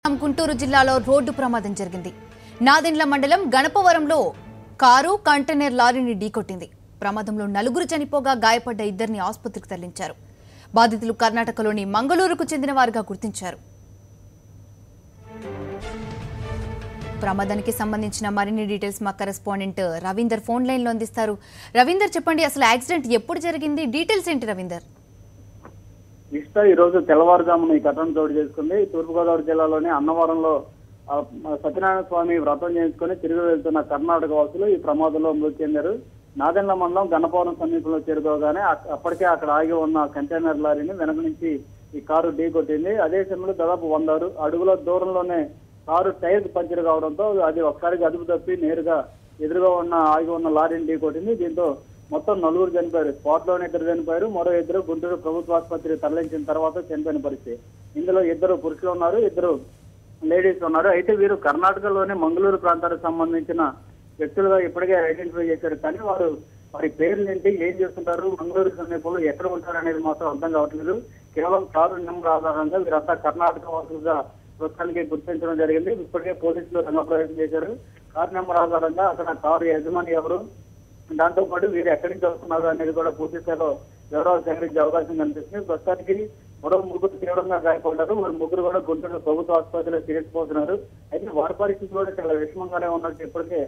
గుంటూరు జిల్లాలో రోడ్డు ప్రమాదం జరిగింది. నాదెండ్ల మండలం గణపవరంలో కారు కంటైనర్ లారీని ఢీకొట్టింది. ప్రమాదంలో నలుగురు చనిపోగా గాయపడ్డ ఇద్దరిని ఆసుపత్రికి తరలించారు. బాధితులు కర్ణాటకలోని మంగళూరుకు చెందిన వారుగా గుర్తించారు. ప్రమాదానికి సంబంధించిన మరిన్ని డీటెయిల్స్ మా కరెస్పాండెంట్ రవీందర్ ఫోన్ లైన్లో అందిస్తారు. రవీందర్, చెప్పండి, అసలు యాక్సిడెంట్ ఎప్పుడు జరిగింది? డీటెయిల్స్ ఏంటి రవీందర్? ఈ రోజు తెల్లవారుజామున ఈ ఘటన చోటు చేసుకుంది. తూర్పుగోదావరి జిల్లాలోని అన్నవరంలో సత్యనారాయణ స్వామి వ్రతం చేయించుకొని తిరిగి వెళ్తున్న కర్ణాటక వాసులు ఈ ప్రమాదంలో మృతి చెందారు. నాదెండ్ల మండలం గణపవరం సమీపంలో చేరుకోగానే అప్పటికే అక్కడ ఆగి ఉన్న కంటైనర్ లారీని వెనక నుంచి ఈ కారు ఢీకొట్టింది. అదే సమయంలో దాదాపు 100 అడుగుల దూరంలోనే కారు టైర్ పంచర్ కావడంతో అది ఒకసారిగా అదుపు తప్పి నేరుగా ఎదురుగా ఆగి ఉన్న లారీని ఢీకొట్టింది. దీంతో మొత్తం 4 చనిపోయారు. స్పాట్ లోనే 2 చనిపోయారు. మరో 2 గుంటూరు ప్రభుత్వ ఆసుపత్రికి తరలించిన తర్వాత చనిపోయిన పరిస్థితి. ఇందులో 2 పురుషులు ఉన్నారు, 2 లేడీస్ ఉన్నారు. అయితే వీరు కర్ణాటకలోని మంగళూరు ప్రాంతానికి సంబంధించిన వ్యక్తులుగా ఇప్పటికే ఐడెంటిఫై చేశారు. కానీ వారి పేర్లు ఏంటి, ఏం చేస్తుంటారు, మంగళూరు సమీపంలో ఎక్కడ ఉంటారు అనేది మాత్రం అర్థం కావట్లేదు. కేవలం కారు నెంబర్ ఆధారంగా వీరంతా కర్ణాటక వాసులుగా ప్రస్తుతానికి గుర్తించడం జరిగింది. ఇప్పటికే పోలీసులు రంగప్రవేశం చేశారు. కారు నెంబర్ ఆధారంగా అక్కడ కారు యజమాని ఎవరు, దాంతో పాటు వీరు ఎక్కడి నుంచి వస్తున్నారు అనేది కూడా పూర్తి స్థాయిలో వివరాలు సేకరించే అవకాశం కనిపిస్తుంది. ప్రస్తుతానికి మరో 3 తీవ్రంగా గాయపడ్డారు. వారు 3 కూడా గుంటూరు ప్రభుత్వ ఆసుపత్రిలో చికిత్సపోతున్నారు. అయితే వారి పరిస్థితి కూడా చాలా విషమంగానే ఉన్నట్టు ఇప్పటికే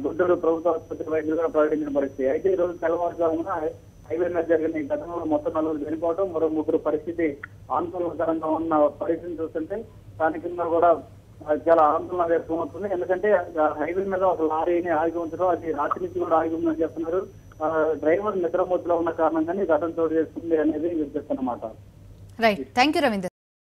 గుంటూరు ప్రభుత్వ ఆసుపత్రి వైద్యులు కూడా ప్రకటించిన పరిస్థితి. అయితే ఈ రోజు తెల్లవారుజామున హైవే మీద జరిగిన ఈ ఘటనలో మొత్తం 4 చనిపోవడం, మరో 3 పరిస్థితి ఆందోళనకరంగా ఉన్న పరిస్థితిని చూస్తుంటే స్థానికంగా కూడా చాలా ఆందోళన వ్యక్తం అవుతుంది. ఎందుకంటే హైవే మీద ఒక లారీని ఆగి ఉంచడం, అది రాత్రి నుంచి కూడా ఆగి ఉందని చెప్తున్నారు. డ్రైవర్ నిద్రమత్తులో ఉన్న కారణంగానే ఘటన చోటు చేస్తుంది అనేది చెప్తున్నమాట. Right, thank you Ravinder.